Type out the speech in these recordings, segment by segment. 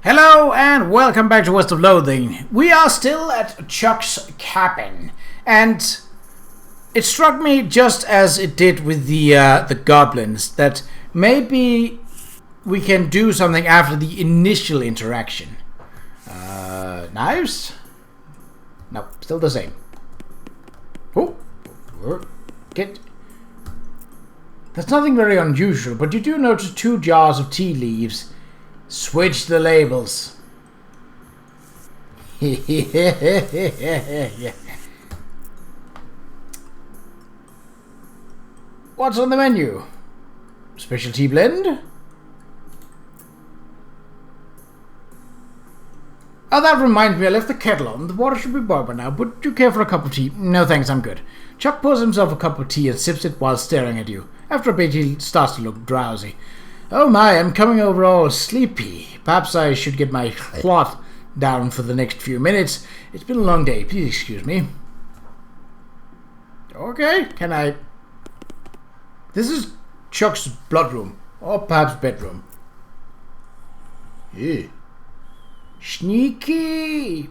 Hello and welcome back to West of Loathing. We are still at Chuck's cabin, and it struck me just as it did with the goblins that maybe we can do something after the initial interaction. Knives? No, still the same. Oh, get. There's nothing very unusual, but you do notice 2 jars of tea leaves. Switch the labels. What's on the menu? Specialty blend? Oh, that reminds me, I left the kettle on. The water should be boiled by now. Would you care for a cup of tea? No thanks, I'm good. Chuck pours himself a cup of tea and sips it while staring at you. After a bit, he starts to look drowsy. Oh my, I'm coming over all sleepy. Perhaps I should get my cloth down for the next few minutes. It's been a long day. Please excuse me. Okay, can I... This is Chuck's blood room. Or perhaps bedroom. Ew. Sneaky!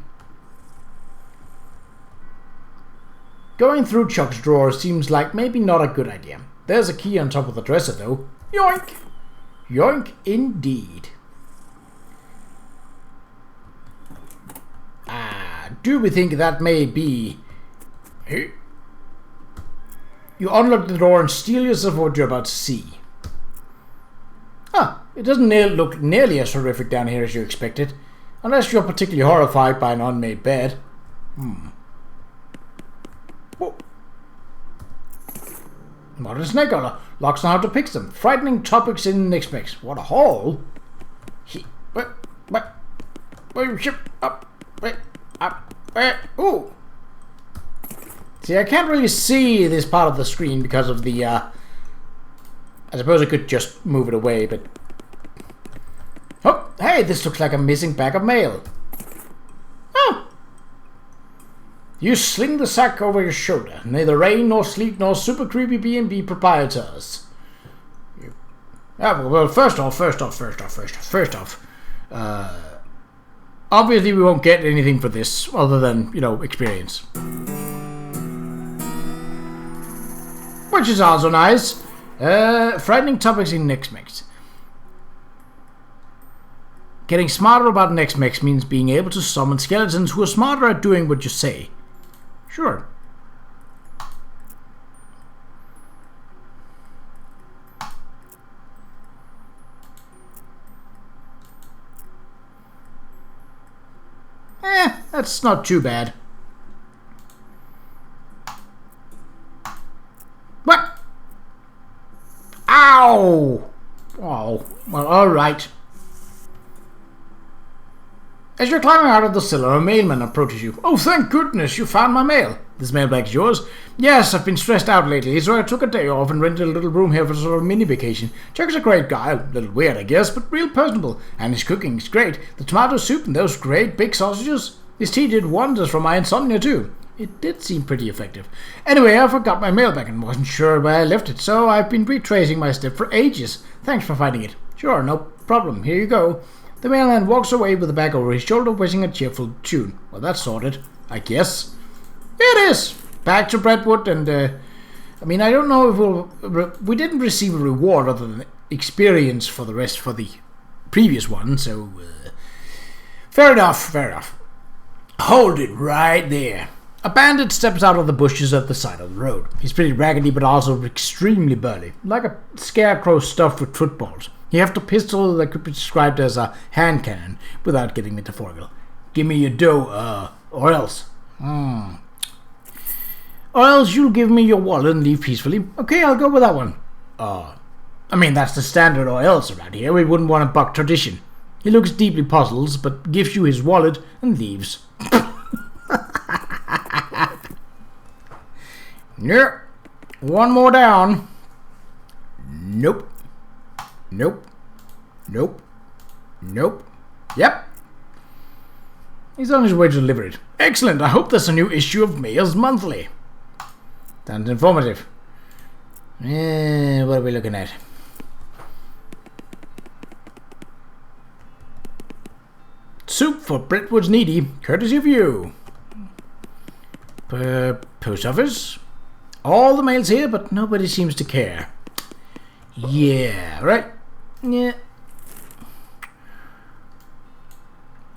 Going through Chuck's drawers seems like maybe not a good idea. There's a key on top of the dresser though. Yoink! Yoink indeed. Do we think that may be... You unlock the door and steel yourself what you're about to see. It doesn't look nearly as horrific down here as you expected. Unless you're particularly horrified by an unmade bed. Oh. Modern snake collar. Locks know how to pick them. Frightening topics in next mix. What a haul. Ooh. See, I can't really see this part of the screen because of the, I suppose I could just move it away, but... Oh, hey, this looks like a missing bag of mail. Oh. You sling the sack over your shoulder. Neither rain nor sleet nor super creepy B&B proprietors. Well, first off. Obviously we won't get anything for this other than, experience. Which is also nice. Frightening topics in next mix. Getting smarter about next mix means being able to summon skeletons who are smarter at doing what you say. Sure. That's not too bad. What? Ow! Oh, well, alright. As you're climbing out of the cellar, a mailman approaches you. Oh, thank goodness, you found my mail. This mailbag is yours? Yes, I've been stressed out lately, so I took a day off and rented a little room here for sort of a mini vacation. Chuck's a great guy, a little weird, I guess, but real personable. And his cooking is great. The tomato soup and those great big sausages. His tea did wonders for my insomnia, too. It did seem pretty effective. Anyway, I forgot my mailbag and wasn't sure where I left it, so I've been retracing my step for ages. Thanks for finding it. Sure, no problem. Here you go. The mailman walks away with the bag over his shoulder, whistling a cheerful tune. Well, that's sorted, I guess. It is. Back to Brentwood, and I don't know if we didn't receive a reward other than experience for the rest for the previous one, so fair enough. Hold it right there. A bandit steps out of the bushes at the side of the road. He's pretty raggedy, but also extremely burly, like a scarecrow stuffed with footballs. He has a pistol that could be described as a hand cannon, without getting metaphorical. Give me your dough, or else. Or else you'll give me your wallet and leave peacefully. Okay, I'll go with that one. That's the standard or else around here. We wouldn't want to buck tradition. He looks deeply puzzled, but gives you his wallet and leaves. Yep. One more down. Nope. Yep. He's on his way to deliver it. Excellent. I hope there's a new issue of Mayor's Monthly. Sounds informative. What are we looking at? Soup for Brentwood's needy, courtesy of you. Post office. All the mail's here, but nobody seems to care. Yeah, right? Yeah.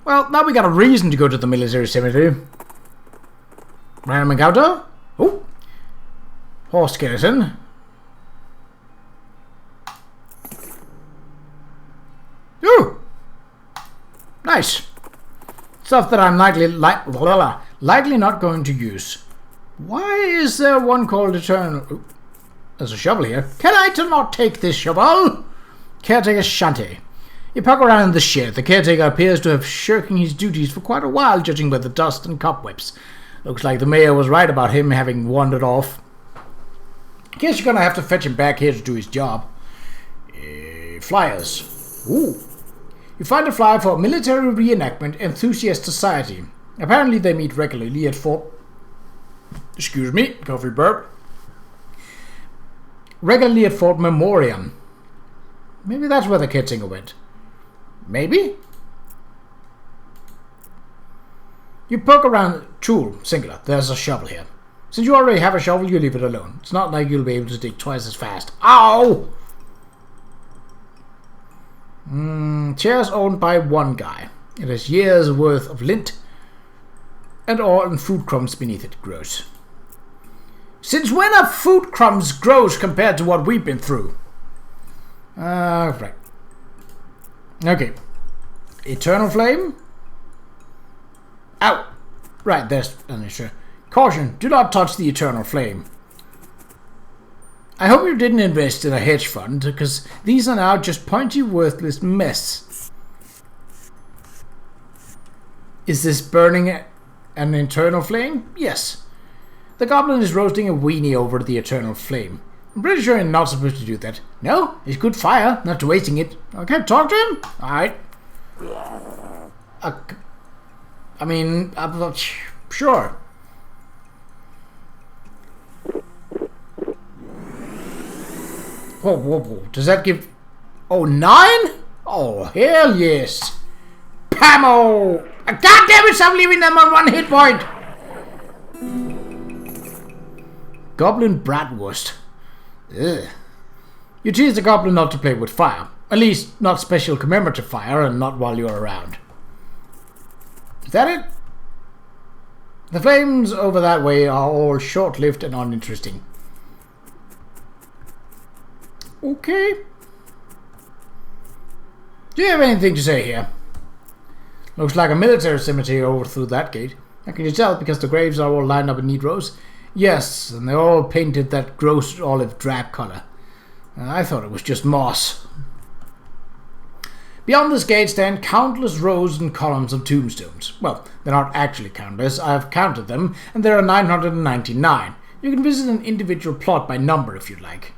Well, now we got a reason to go to the military cemetery. Random encounter. Oh. Horse skeleton. Ooh. Nice. Stuff that I'm likely not going to use. Why is there one called Eternal? Ooh. There's a shovel here. Can I not take this shovel? Caretaker shanty. You poke around in the shed. The caretaker appears to have shirking his duties for quite a while, judging by the dust and cobwebs. Looks like the mayor was right about him having wandered off. Guess you're gonna have to fetch him back here to do his job. Flyers. Ooh. You find a flyer for Military Reenactment Enthusiast Society. Apparently they meet regularly at Fort... Excuse me, coffee burp. Regularly at Fort Memoriam. Maybe that's where the caretaker went. Maybe? You poke around... Tool, singular. There's a shovel here. Since you already have a shovel, you leave it alone. It's not like you'll be able to dig twice as fast. Ow! Chair's owned by one guy. It has years' worth of lint and oil and food crumbs beneath it. Gross. Since when are food crumbs gross compared to what we've been through? Right. Okay. Eternal flame? Ow! Right, there's an issue. Caution, do not touch the eternal flame. I hope you didn't invest in a hedge fund, because these are now just pointy, worthless mess. Is this burning an eternal flame? Yes. The goblin is roasting a weenie over the eternal flame. I'm pretty sure you're not supposed to do that. No, it's good fire, not wasting it. Okay, talk to him? Alright. I mean, sure. Whoa, whoa, whoa. Does that give... Oh, 9? Oh, hell yes. Pamo! God damn it, stop leaving them on 1 hit point! Goblin bratwurst. Ugh. You tease the goblin not to play with fire. At least, not special commemorative fire, and not while you're around. Is that it? The flames over that way are all short-lived and uninteresting. Okay. Do you have anything to say here? Looks like a military cemetery over through that gate. How can you tell? Because the graves are all lined up in neat rows? Yes, and they're all painted that gross olive drab color. I thought it was just moss. Beyond this gate stand countless rows and columns of tombstones. Well, they're not actually countless. I've counted them, and there are 999. You can visit an individual plot by number if you'd like.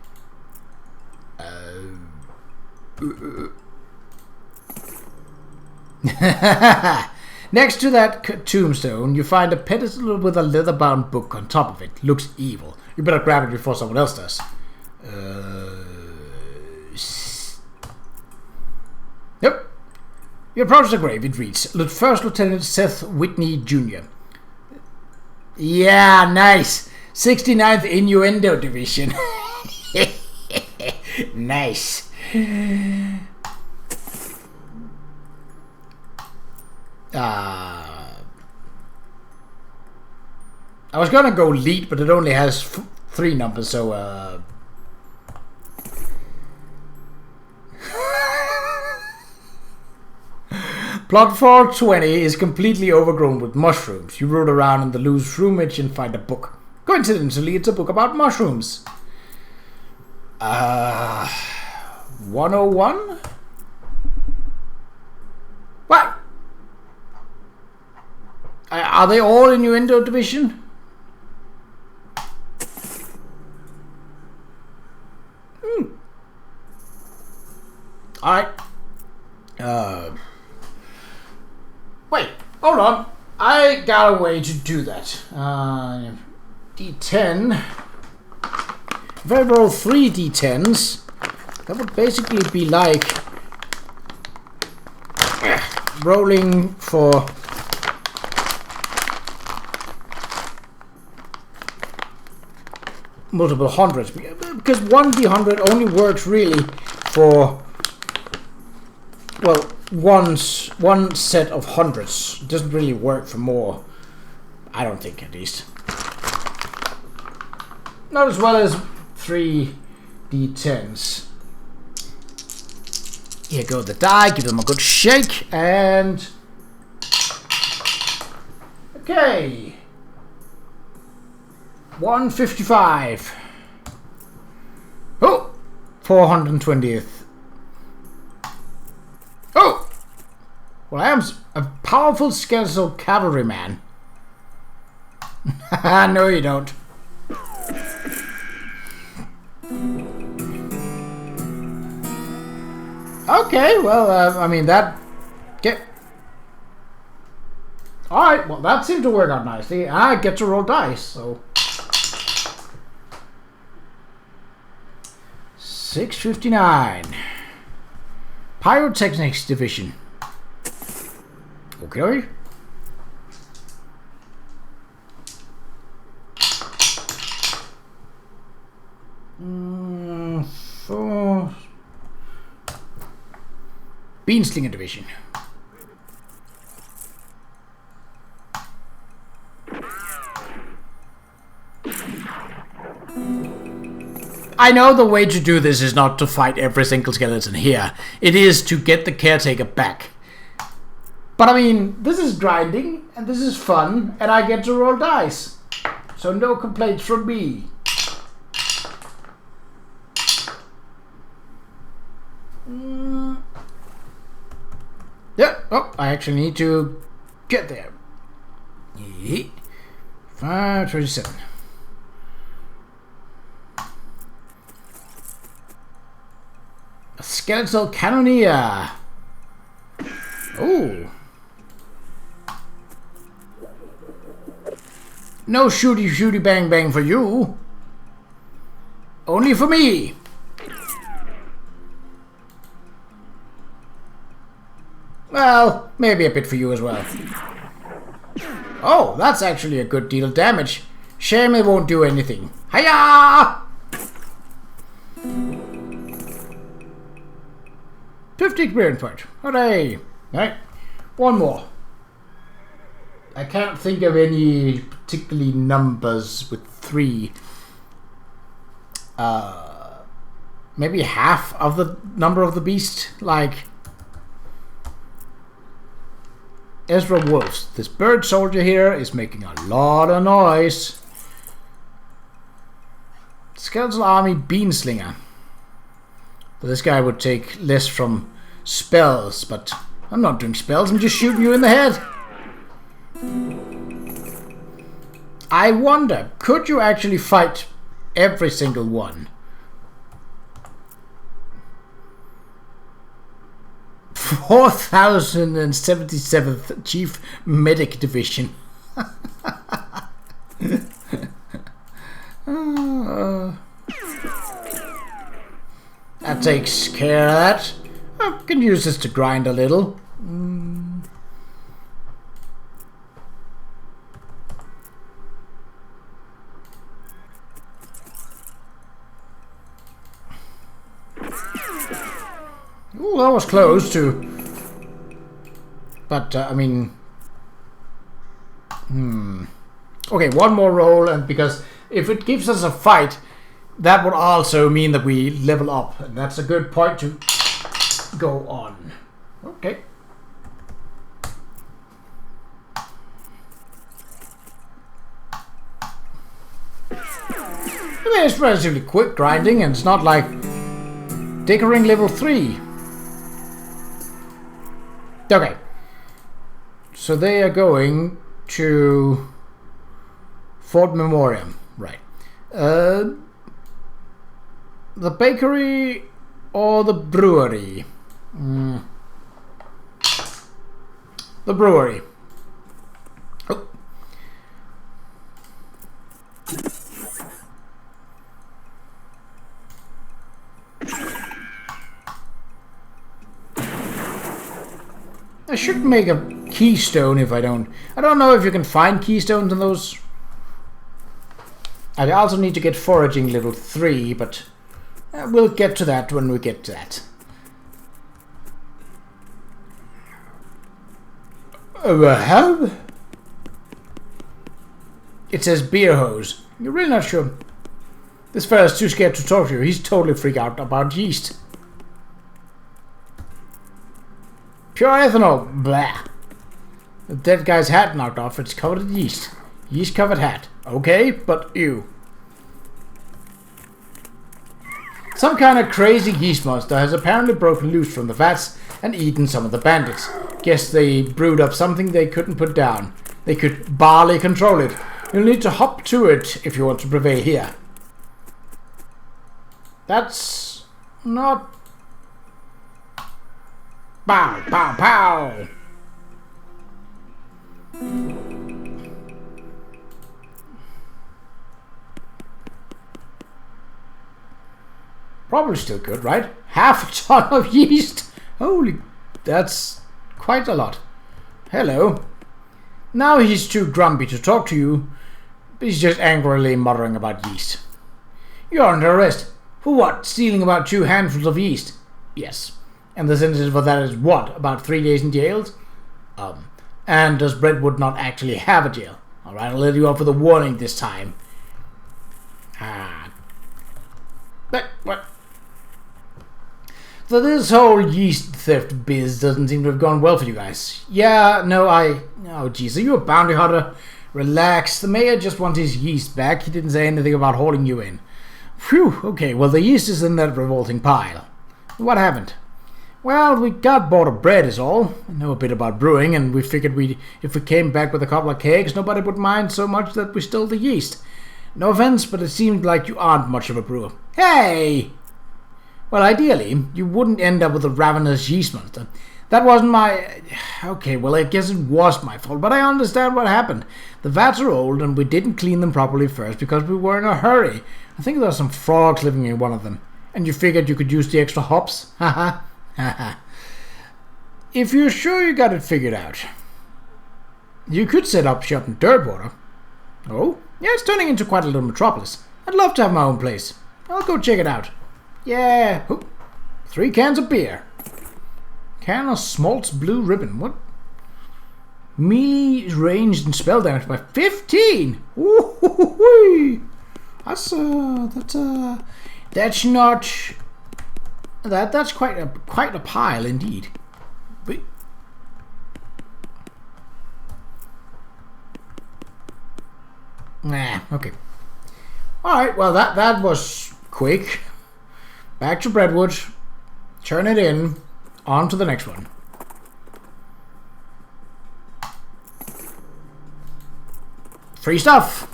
Next to that tombstone, you find a pedestal with a leather-bound book on top of it. Looks evil. You better grab it before someone else does. Yep. You approach the grave. It reads, First Lieutenant Seth Whitney, Jr. Yeah, nice. 69th Innuendo Division. Nice. I was gonna go lead, but it only has 3 numbers, so Plot 420 is completely overgrown with mushrooms. You root around in the loose shroomage and find a book. Coincidentally, it's a book about mushrooms. 101? What? Are they all Innuendo Division? Alright. Wait, hold on. I got a way to do that. D10. If I roll 3 D10s, that would basically be like rolling for multiple hundreds, because 1d100 only works really for, well, one set of hundreds. It doesn't really work for more, I don't think, at least. Not as well as 3d10s. Here go the die, give them a good shake, and... okay. 155. Oh! 420th. Oh! Well, I am a powerful skeletal cavalryman. No, you don't. Okay, well, I mean, that... get... Alright, well, that seemed to work out nicely. I get to roll dice, so... 659. Pyrotechnics Division. Okay. So... Beanslinger Division. I know the way to do this is not to fight every single skeleton here. It is to get the caretaker back. But I mean, this is grinding, and this is fun, and I get to roll dice. So no complaints from me. Yeah, oh, I actually need to get there. 527. A skeletal cannoneer. Oh. No shooty bang bang for you. Only for me. Well, maybe a bit for you as well. Oh, that's actually a good deal of damage. Shame it won't do anything. Hiya! 50 experience point. Hooray! Right. One more. I can't think of any particularly numbers with 3. Maybe half of the number of the beast. Like Ezra Wolves. This bird soldier here is making a lot of noise. Skeletal Army Beanslinger. This guy would take less from spells, but I'm not doing spells, I'm just shooting you in the head. I wonder, could you actually fight every single one? 4077th Chief Medic Division. That takes care of that. I can use this to grind a little. Ooh, that was close to. But I mean, okay, one more roll, and because if it gives us a fight, that would also mean that we level up, and that's a good point to go on. Okay. I mean, it's relatively quick grinding, and it's not like Dickering level 3. Okay. So they are going to Fort Memoriam, right? The bakery or the brewery? The brewery. Oh. should make a keystone if I don't. I don't know if you can find keystones in those. I also need to get foraging level 3, but we'll get to that when we get to that. How? It says beer hose. You're really not sure? This fella's too scared to talk to you. He's totally freaked out about yeast. Pure ethanol. Blah. The dead guy's hat knocked off. It's covered in yeast. Yeast covered hat. Okay, but ew. Some kind of crazy yeast monster has apparently broken loose from the vats and eaten some of the bandits. Guess they brewed up something they couldn't put down. They could barely control it. You'll need to hop to it if you want to prevail here. That's not... Pow, pow, pow! Probably still good, right? Half a ton of yeast! Holy... that's quite a lot. Hello. Now he's too grumpy to talk to you. He's just angrily muttering about yeast. You're under arrest. For what? Stealing about 2 handfuls of yeast? Yes. And the sentence for that is what? About 3 days in jail? And does Brentwood not actually have a jail? Alright, I'll let you off with a warning this time. But, what? So this whole yeast theft biz doesn't seem to have gone well for you guys. Yeah, no, oh geez, are you a bounty hunter? Relax, the mayor just wants his yeast back. He didn't say anything about hauling you in. Phew, okay, well the yeast is in that revolting pile. What happened? Well, we got bored of bread is all. I know a bit about brewing, and we figured if we came back with a couple of kegs, nobody would mind so much that we stole the yeast. No offense, but it seemed like you aren't much of a brewer. Hey! Well, ideally, you wouldn't end up with a ravenous yeast monster. That wasn't my... Okay, well, I guess it was my fault, but I understand what happened. The vats are old, and we didn't clean them properly first because we were in a hurry. I think there are some frogs living in one of them. And you figured you could use the extra hops? Haha. Haha. If you're sure you got it figured out, you could set up shop in Dirtwater. Oh? Yeah, it's turning into quite a little metropolis. I'd love to have my own place. I'll go check it out. Yeah. Ooh. 3 cans of beer. Can of Smalt's Blue Ribbon. What? Me ranged and spell damage by 15. Ooh, that's not. That's quite a pile indeed. But, nah. Okay. All right. Well, that was quick. Back to Brentwood. Turn it in. On to the next one. Free stuff.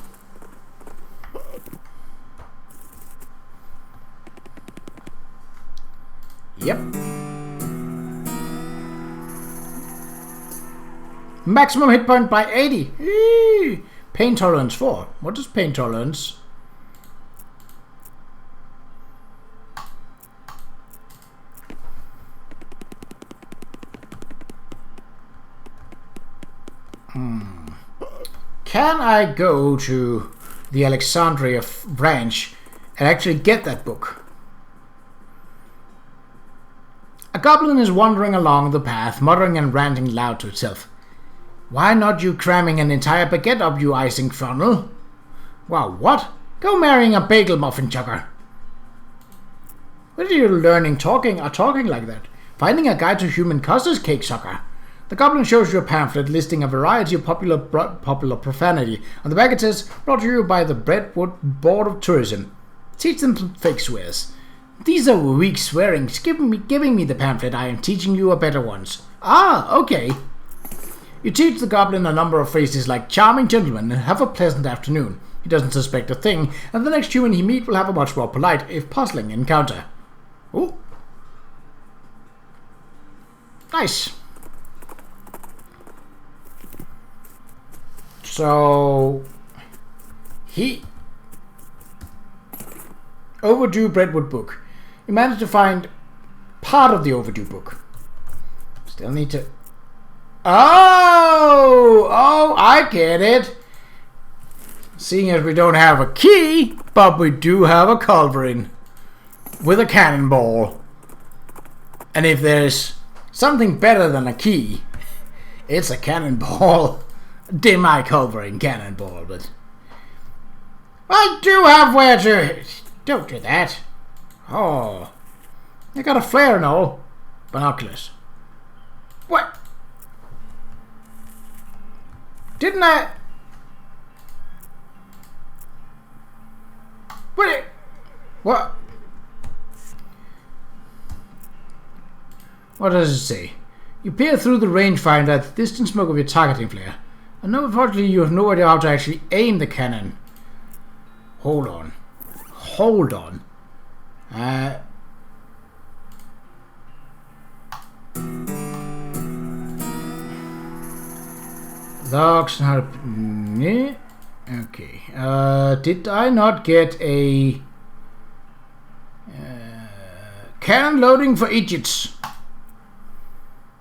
Yep. Maximum hit point by 80. Eee. Pain tolerance 4. What is pain tolerance? Can I go to the Alexandria branch and actually get that book? A goblin is wandering along the path, muttering and ranting loud to itself. Why not you cramming an entire baguette up, you icing funnel? Wow, what? Go marrying a bagel muffin chucker. Where are you learning talking like that? Finding a guide to human custard cake sucker. The goblin shows you a pamphlet listing a variety of popular profanity. On the back it says, brought to you by the Brentwood Board of Tourism. Teach them some fake swears. These are weak swearings. Giving me the pamphlet, I am teaching you a better ones. Ah, okay. You teach the goblin a number of phrases like charming gentleman and have a pleasant afternoon. He doesn't suspect a thing, and the next human he meets will have a much more polite, if puzzling, encounter. Ooh. Nice. So, overdue Brentwood book. You managed to find part of the overdue book. Still need to Oh, I get it. Seeing as we don't have a key, but we do have a culverin with a cannonball. And if there's something better than a key, it's a cannonball. Demi-culverin cannonball, but I do have where to... Don't do that. Oh, I got a flare and all. Binoculars. What? Didn't I... What? What does it say? You peer through the rangefinder at the distant smoke of your targeting flare. And no, unfortunately, you have no idea how to actually aim the cannon. Hold on. Logs and how to... Okay. Did I not get a... cannon loading for idiots?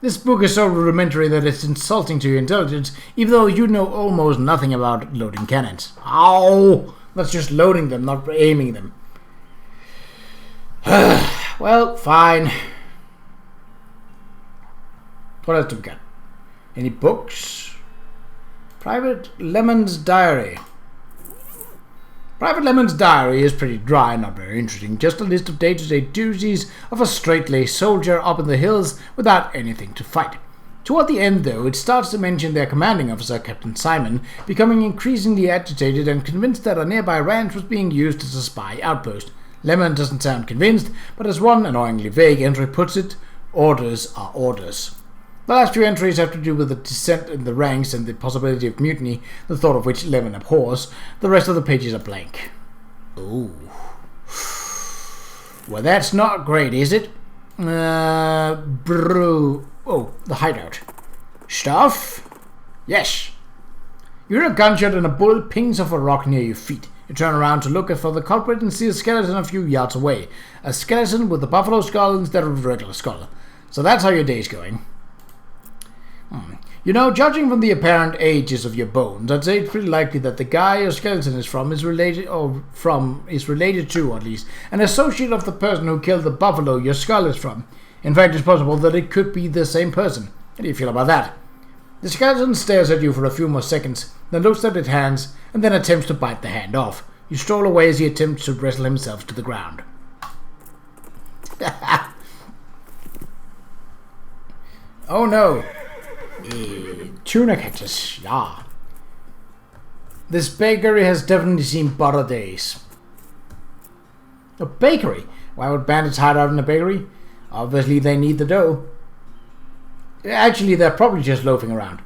This book is so rudimentary that it's insulting to your intelligence, even though you know almost nothing about loading cannons. Ow! That's just loading them, not aiming them. Well, fine. What else do we got? Any books? Private Lemon's Diary. Private Lemon's diary is pretty dry and not very interesting. Just a list of day-to-day duties of a straight-laced soldier up in the hills without anything to fight. Toward the end, though, it starts to mention their commanding officer, Captain Simon, becoming increasingly agitated and convinced that a nearby ranch was being used as a spy outpost. Lemon doesn't sound convinced, but as one annoyingly vague entry puts it, orders are orders. The last few entries have to do with the descent in the ranks and the possibility of mutiny, the thought of which Lemon abhors. The rest of the pages are blank. Ooh. Well, that's not great, is it? Oh, the hideout. Stuff? Yes. You hear a gunshot and a bullet pings off a rock near your feet. You turn around to look for the culprit and see a skeleton a few yards away. A skeleton with a buffalo skull instead of a regular skull. So that's how your day's going. You know, judging from the apparent ages of your bones, I'd say it's pretty likely that the guy your skeleton is from is related to, at least, an associate of the person who killed the buffalo your skull is from. In fact, it's possible that it could be the same person. How do you feel about that? The skeleton stares at you for a few more seconds, then looks at its hands, and then attempts to bite the hand off. You stroll away as he attempts to wrestle himself to the ground. Oh no. Tuna cactus, yeah. This bakery has definitely seen better days. A bakery? Why would bandits hide out in a bakery? Obviously they need the dough. Actually, they're probably just loafing around.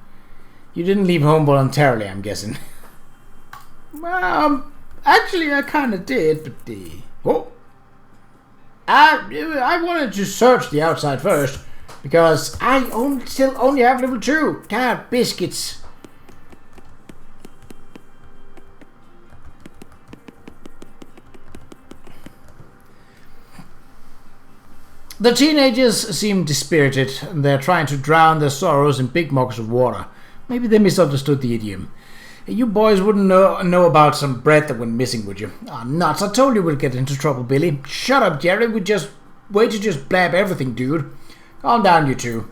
You didn't leave home voluntarily, I'm guessing. Actually I kinda did, but I wanted to search the outside first. Because I still only have level 2. God, biscuits. The teenagers seem dispirited, and they're trying to drown their sorrows in big mugs of water. Maybe they misunderstood the idiom. You boys wouldn't know about some bread that went missing, would you? Ah, nuts, I told you we'd get into trouble, Billy. Shut up, Jerry, we just wait to just blab everything, dude. Calm down, you two.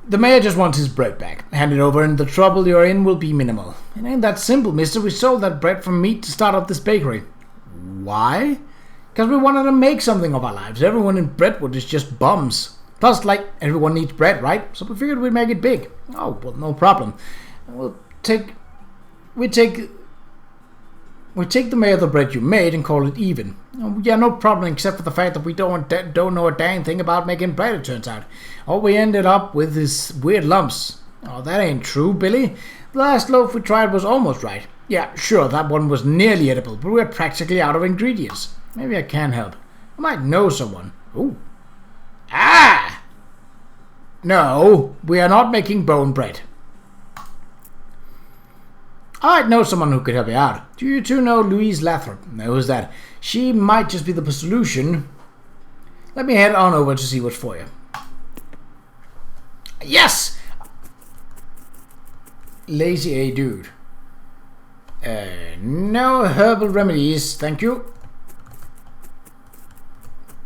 The mayor just wants his bread back. Hand it over and the trouble you're in will be minimal. It ain't that simple, mister. We sold that bread from meat to start up this bakery. Why? Because we wanted to make something of our lives. Everyone in Brentwood is just bums. Plus, like, everyone needs bread, right? So we figured we'd make it big. Oh, well, no problem. We take the mayor of the bread you made and call it even. Oh, yeah, no problem, except for the fact that we don't know a dang thing about making bread, it turns out. All we ended up with is weird lumps. Oh, that ain't true, Billy. The last loaf we tried was almost right. Yeah, sure, that one was nearly edible, but we're practically out of ingredients. Maybe I can help. I might know someone. Ooh. Ah! No, we are not making bone bread. I might know someone who could help you out. Do you two know Louise Lathrop? No, who's that? She might just be the solution. Let me head on over to see what's for you. Yes! Lazy A dude. No herbal remedies, thank you.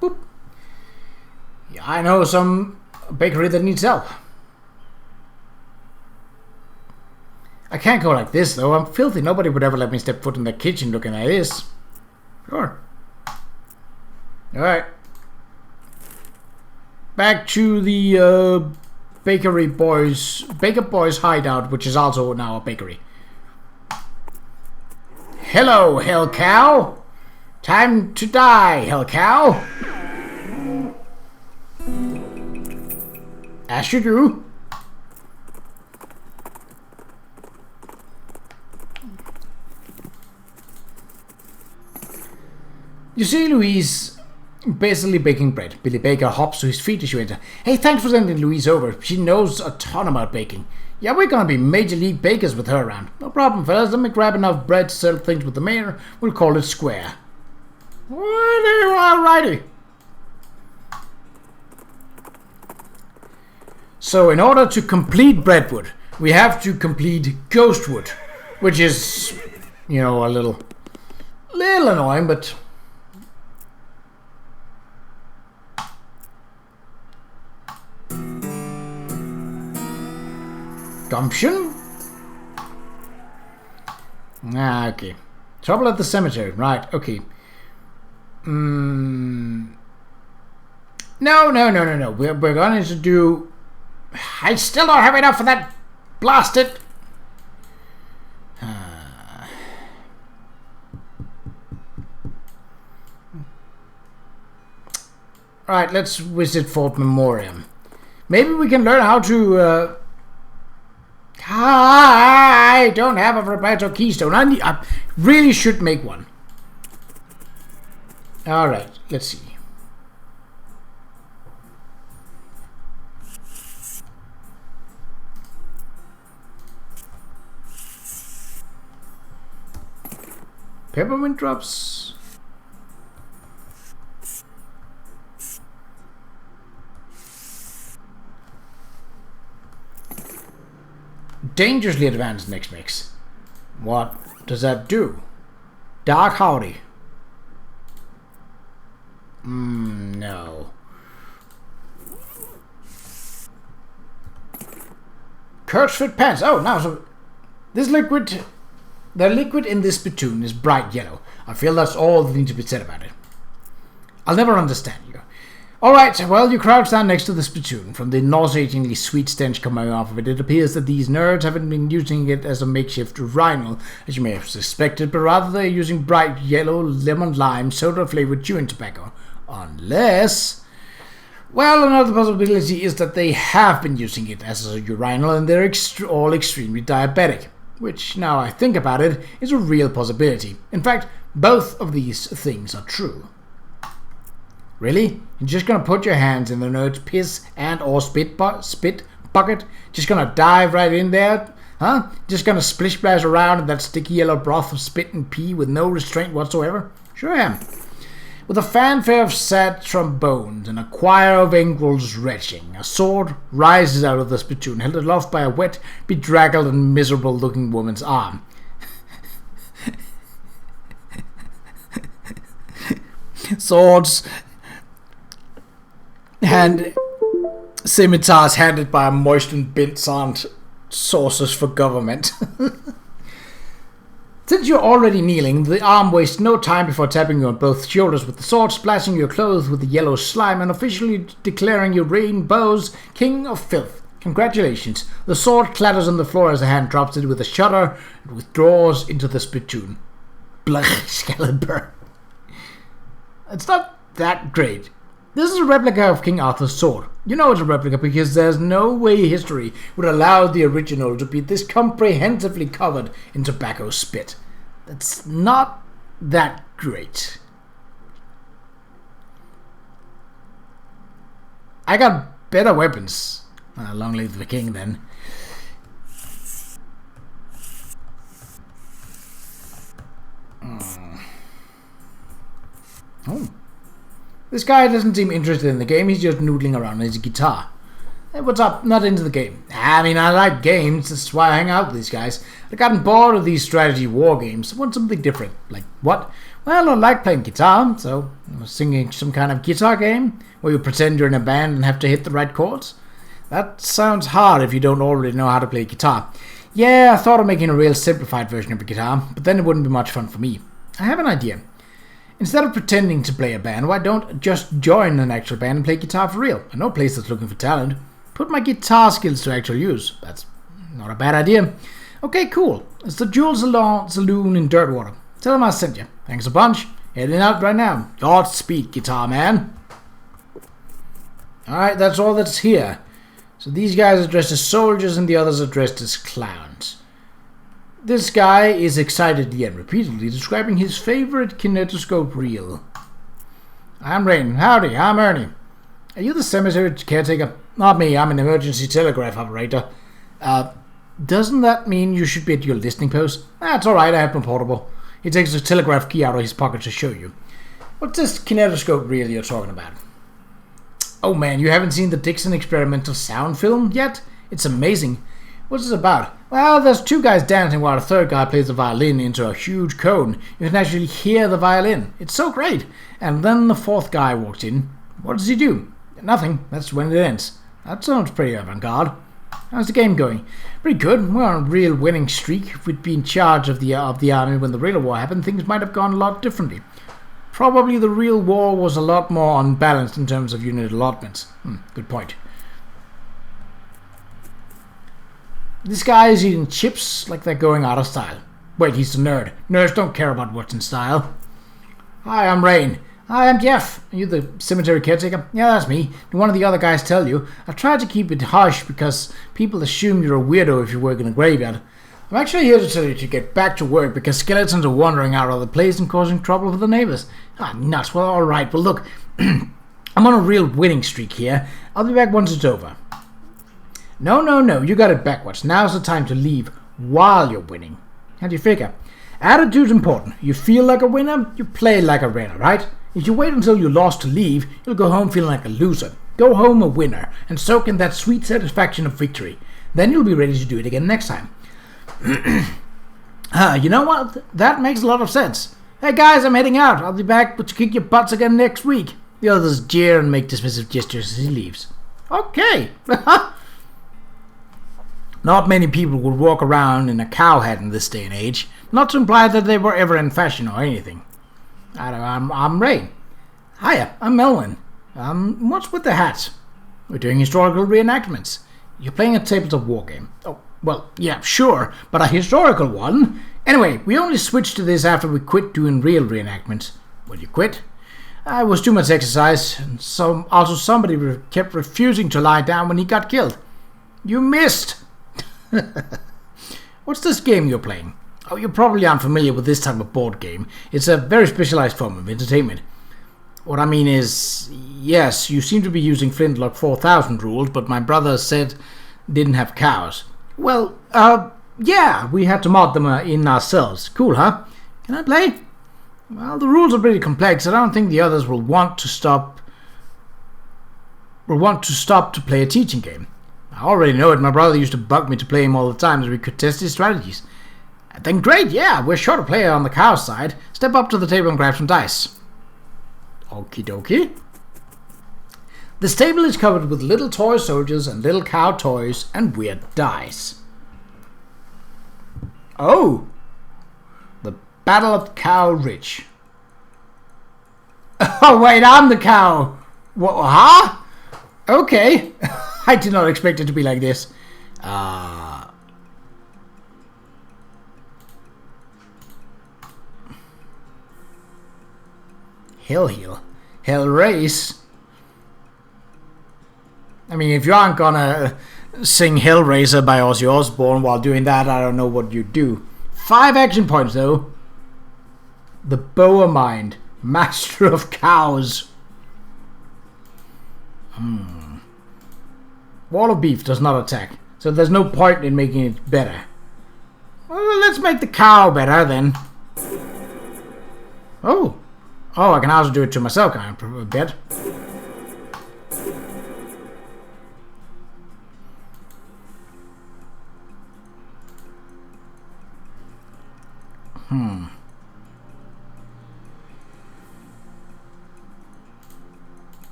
Boop. Yeah, I know some bakery that needs help. I can't go like this though, I'm filthy. Nobody would ever let me step foot in the kitchen looking like this. Sure. Alright. Back to the Baker Boys hideout, which is also now a bakery. Hello, Hell Cow. Time to die, Hell Cow. As you do. You see Louise basically baking bread. Billy Baker hops to his feet as you enter. Hey, thanks for sending Louise over. She knows a ton about baking. Yeah, we're gonna be major league bakers with her around. No problem, fellas. Let me grab enough bread to settle things with the mayor. We'll call it square. Alrighty. So, in order to complete Breadwood, we have to complete Ghostwood, which is, you know, a little annoying, but gumption? Ah, okay. Trouble at the cemetery. Right, okay. No. We're going to do... I still don't have enough for that. Blast it. Right, let's visit Fort Memoriam. Maybe we can learn how to... I don't have a Roberto Keystone. I really should make one. Alright, let's see. Peppermint drops. Dangerously advanced next mix. What does that do? Dark Howdy. No. Qa'Rajh fit pants. Oh, now so this liquid, the liquid in this spittoon is bright yellow. I feel that's all that needs to be said about it. I'll never understand you. Alright, well, you crouch down next to the spittoon. From the nauseatingly sweet stench coming off of it, it appears that these nerds haven't been using it as a makeshift urinal, as you may have suspected, but rather they're using bright yellow lemon-lime soda-flavored chewing tobacco. Unless... well, another possibility is that they have been using it as a urinal and they're all extremely diabetic. Which, now I think about it, is a real possibility. In fact, both of these things are true. Really? You're just gonna put your hands in the nerd's piss and or spit bucket? Just gonna dive right in there? Huh? Just gonna splish splash around in that sticky yellow broth of spit and pee with no restraint whatsoever? Sure am. With a fanfare of sad trombones and a choir of angels retching, a sword rises out of the spittoon, held aloft by a wet, bedraggled and miserable-looking woman's arm. Swords and scimitars handed by a moistened bint aren't sources for government. Since you're already kneeling, the arm wastes no time before tapping you on both shoulders with the sword, splashing your clothes with the yellow slime, and officially declaring you Rainbow's King of Filth. Congratulations. The sword clatters on the floor as the hand drops it with a shudder and withdraws into the spittoon. Blech, Excalibur. It's not that great. This is a replica of King Arthur's sword. You know it's a replica because there's no way history would allow the original to be this comprehensively covered in tobacco spit. It's not that great. I got better weapons. Long live the king then. Oh. This guy doesn't seem interested in the game, he's just noodling around on his guitar. Hey, what's up? Not into the game. I mean, I like games. That's why I hang out with these guys. I've gotten bored of these strategy war games. I want something different. Like, what? Well, I like playing guitar, so I was singing some kind of guitar game where you pretend you're in a band and have to hit the right chords. That sounds hard if you don't already know how to play guitar. Yeah, I thought of making a real simplified version of a guitar, but then it wouldn't be much fun for me. I have an idea. Instead of pretending to play a band, why don't just join an actual band and play guitar for real? I know a place that's looking for talent. Put my guitar skills to actual use. That's not a bad idea. Okay, cool. It's the Jules Saloon in Dirtwater. Tell them I sent you. Thanks a bunch. Heading out right now. Godspeed, guitar man. Alright, that's all that's here. So these guys are dressed as soldiers and the others are dressed as clowns. This guy is excitedly and repeatedly describing his favorite kinetoscope reel. I'm Rain. Howdy, I'm Ernie. Are you the cemetery caretaker? Not me, I'm an emergency telegraph operator. Doesn't that mean you should be at your listening post? That's alright, I have my portable. He takes a telegraph key out of his pocket to show you. What's this kinetoscope reel you're talking about? Oh man, you haven't seen the Dixon experimental sound film yet? It's amazing. What's it about? Well, there's two guys dancing while a third guy plays the violin into a huge cone. You can actually hear the violin. It's so great. And then the fourth guy walks in. What does he do? Nothing. That's when it ends. That sounds pretty avant-garde. How's the game going? Pretty good. We're on a real winning streak. If we'd been in charge of the army when the real war happened, things might have gone a lot differently. Probably the real war was a lot more unbalanced in terms of unit allotments. Good point. This guy is eating chips like they're going out of style. Wait, he's a nerd. Nerds don't care about what's in style. Hi, I'm Rain. Hi, I'm Jeff. Are you the cemetery caretaker? Yeah, that's me. Did one of the other guys tell you? I tried to keep it hush because people assume you're a weirdo if you work in a graveyard. I'm actually here to tell you to get back to work because skeletons are wandering out of the place and causing trouble for the neighbors. Ah, nuts. Well, alright. Well, look. I'm on a real winning streak here. I'll be back once it's over. No. You got it backwards. Now's the time to leave while you're winning. How do you figure? Attitude's important. You feel like a winner, you play like a winner, right? If you wait until you lost to leave, you'll go home feeling like a loser. Go home a winner and soak in that sweet satisfaction of victory. Then you'll be ready to do it again next time. You know what? That makes a lot of sense. Hey guys, I'm heading out. I'll be back to kick your butts again next week. The others jeer and make dismissive gestures as he leaves. Okay. Not many people would walk around in a cow hat in this day and age. Not to imply that they were ever in fashion or anything. I'm Ray. Hiya, I'm Melvin. What's with the hats? We're doing historical reenactments. You're playing a tabletop war game. Oh, well, yeah, sure, but a historical one. Anyway, we only switched to this after we quit doing real reenactments. Well, you quit? It was too much exercise, and also somebody kept refusing to lie down when he got killed. You missed! What's this game you're playing? Oh, you probably aren't familiar with this type of board game. It's a very specialized form of entertainment. What I mean is, yes, you seem to be using Flintlock 4000 rules, but my brother said didn't have cows. Well, yeah, we had to mod them in ourselves. Cool, huh? Can I play? Well, the rules are pretty complex. I don't think the others will want to stop to play a teaching game. I already know it. My brother used to bug me to play him all the time so we could test his strategies. Then great, yeah, we're sure to play it on the cow side. Step up to the table and grab some dice. Okie dokie. This table is covered with little toy soldiers and little cow toys and weird dice. Oh! The Battle of Qa'Rajh. Oh wait, I'm the cow! What, huh? Okay. I did not expect it to be like this. Hell race. I mean, if you aren't gonna sing Hellraiser by Ozzy Osbourne while doing that, I don't know what you do. 5 action points, though. The Boa Mind, Master of Cows. Wall of Beef does not attack, so there's no point in making it better. Well, let's make the cow better, then. Oh, I can also do it to myself, can I bet?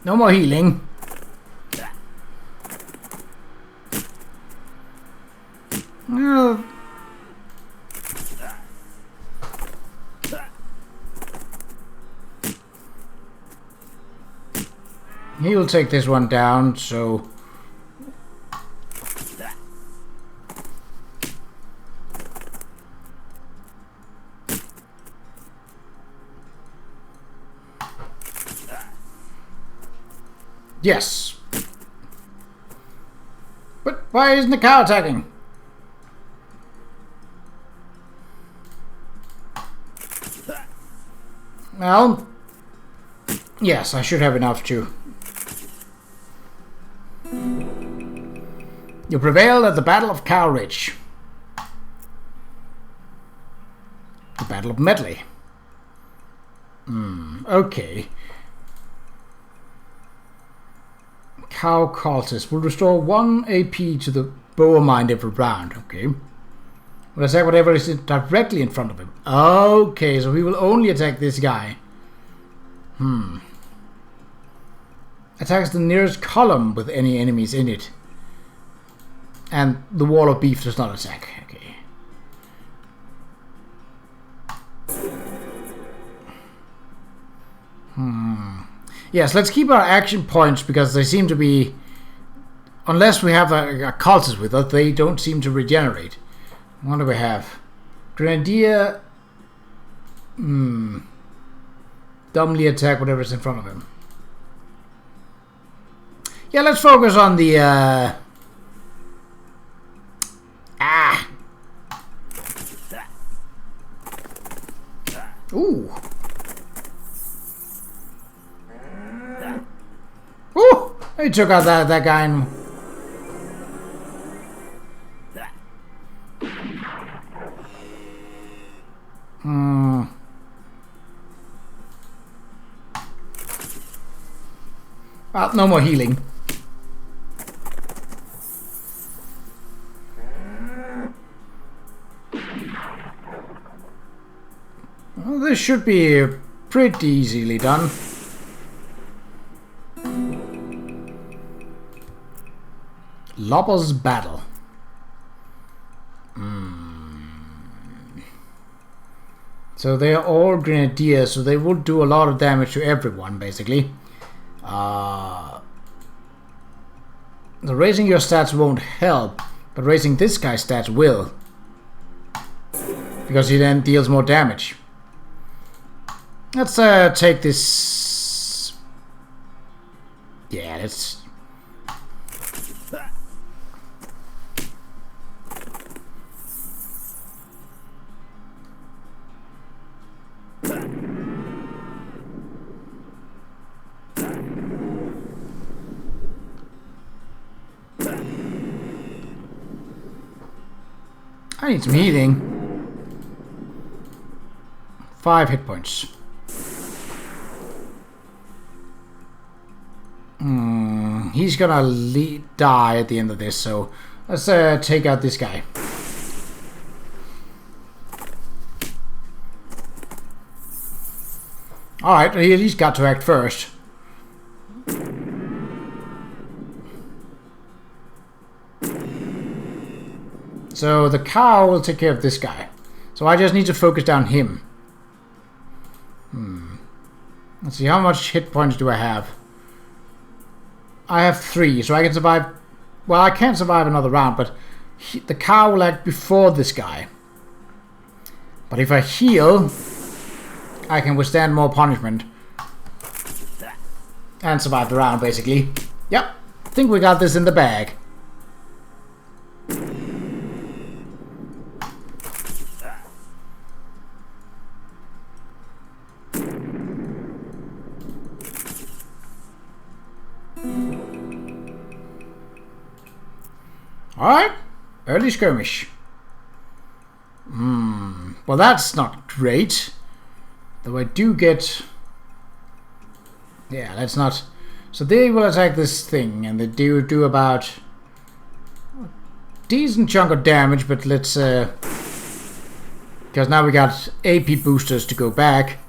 No more healing. He will take this one down, so... Yes! But why isn't the cow attacking? Well... Yes, I should have enough too. You prevailed at the Battle of Qa'Rajh. The Battle of Medley. Okay. Cow cultist will restore 1 AP to the boar mind every round. Okay. Will attack whatever is directly in front of him. Okay, so we will only attack this guy. Attacks the nearest column with any enemies in it. And the wall of beef does not attack. Okay. Yes, let's keep our action points because they seem to be... Unless we have a cultist with us, they don't seem to regenerate. What do we have? Grenadier... Dumbly attack whatever's in front of him. Yeah, let's focus on the... Ooh. Ooh! He took out that guy and... Well, no more healing. Well, this should be pretty easily done. Lobber's Battle. So they are all grenadiers, so they will do a lot of damage to everyone, basically. The raising your stats won't help, but raising this guy's stats will. Because he then deals more damage. Let's take this... Yeah, let's... I need some healing. 5 hit points. He's gonna die at the end of this, so let's take out this guy. Alright, he at least got to act first. So the cow will take care of this guy. So I just need to focus down him. Let's see, how much hit points do I have? I have 3, so I can survive... Well, I can't survive another round, but the cow will act before this guy. But if I heal, I can withstand more punishment. And survive the round, basically. Yep, I think we got this in the bag. Alright. Early skirmish. Well, that's not great. Though I do get... Yeah, that's not... So they will attack this thing, and they do about... a decent chunk of damage, but let's... because now we got AP boosters to go back.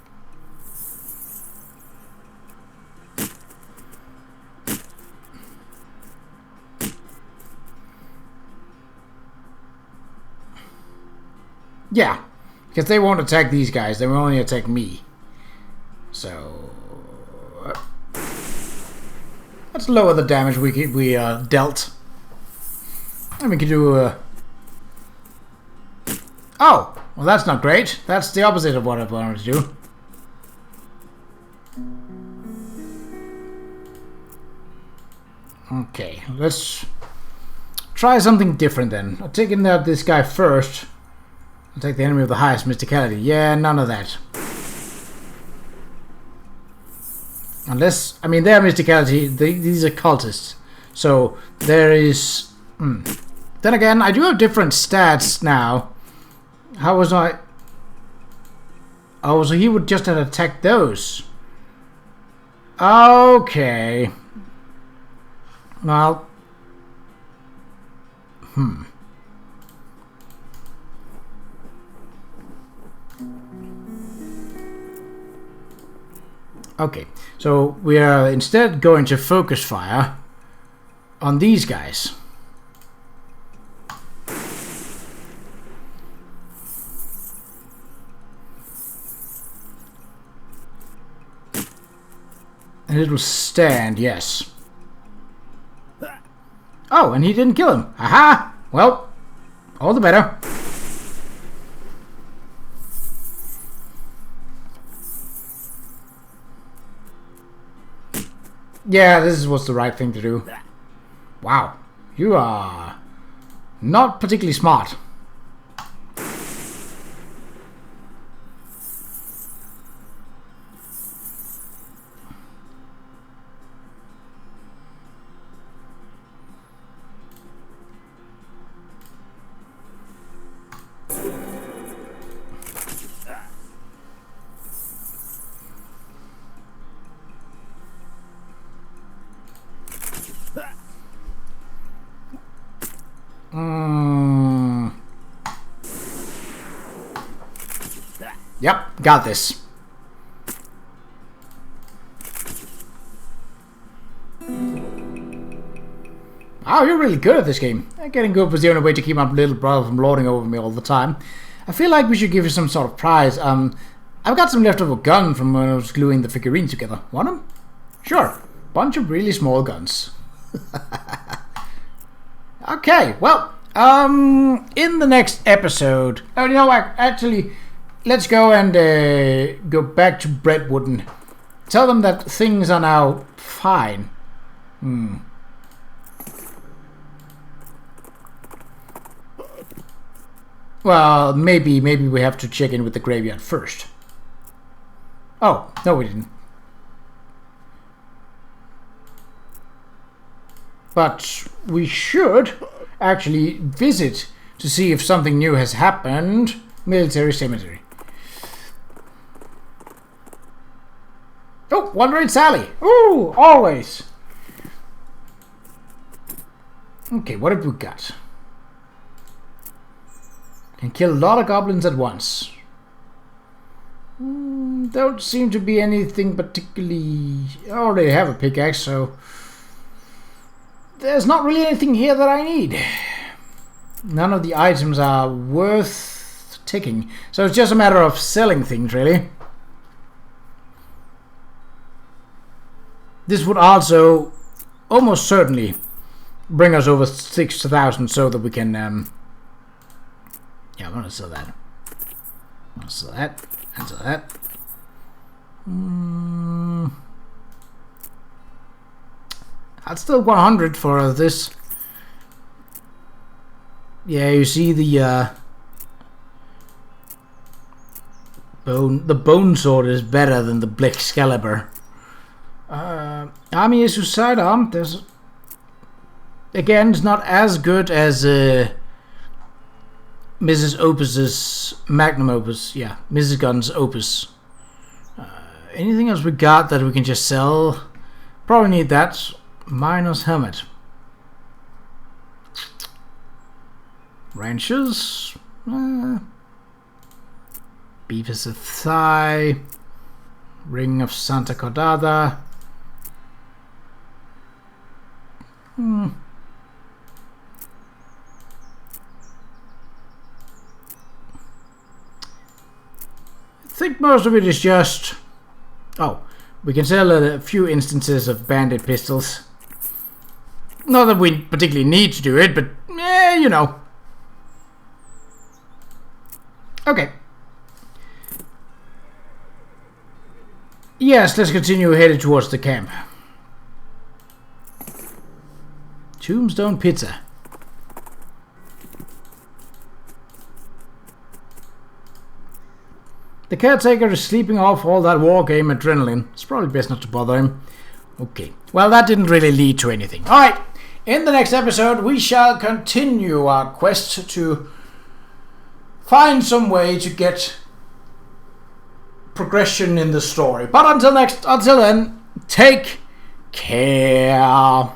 Yeah, because they won't attack these guys, they will only attack me. So... let's lower the damage we dealt. And we can do oh! Well, that's not great. That's the opposite of what I wanted to do. Okay, let's try something different then. I'll take in this guy first. I'll take the enemy of the highest mysticality. Yeah, none of that. Unless, I mean, their mysticality, these are cultists. So, there is... Then again, I do have different stats now. How was I... Oh, so he would just have attacked those. Okay. Well... Okay, so we are instead going to focus fire on these guys. And it will stand, yes. Oh, and he didn't kill him. Aha! Well, all the better. Yeah, this is what's the right thing to do. Wow, you are not particularly smart. Yep, got this. Wow, you're really good at this game. Getting good was the only way to keep my little brother from lording over me all the time. I feel like we should give you some sort of prize. I've got some leftover gun from when I was gluing the figurines together. Want them? Sure. Bunch of really small guns. Okay, well, in the next episode... Oh, you know what? Actually, let's go and go back to Brentwood and tell them that things are now fine. Well, maybe we have to check in with the graveyard first. Oh, no we didn't. But we should actually visit to see if something new has happened. Military cemetery. Oh, Wandering Sally. Ooh, always. Okay, what have we got? Can kill a lot of goblins at once. Don't seem to be anything particularly... I already have a pickaxe, so... There's not really anything here that I need. None of the items are worth taking. So it's just a matter of selling things, really. This would also almost certainly bring us over 6,000 so that we can... Yeah, I'm gonna sell that. I'm gonna sell that. And sell that. I'd still 100 for this. Yeah, you see the bone sword is better than the Excalibur. Army is suicide arm. There's again, it's not as good as Mrs. Opus's magnum opus. Yeah, Mrs. Gunn's opus. Anything else we got that we can just sell? Probably need that. Miner's helmet. Wrenches. Beavis of thigh. Ring of Santa Cordada. I think most of it is just... Oh, we can sell a few instances of bandit pistols. Not that we particularly need to do it, but you know. Okay. Yes, let's continue headed towards the camp. Tombstone Pizza. The caretaker is sleeping off all that war game adrenaline. It's probably best not to bother him. Okay. Well, that didn't really lead to anything. Alright. In the next episode, we shall continue our quest to find some way to get progression in the story. But until then, take care.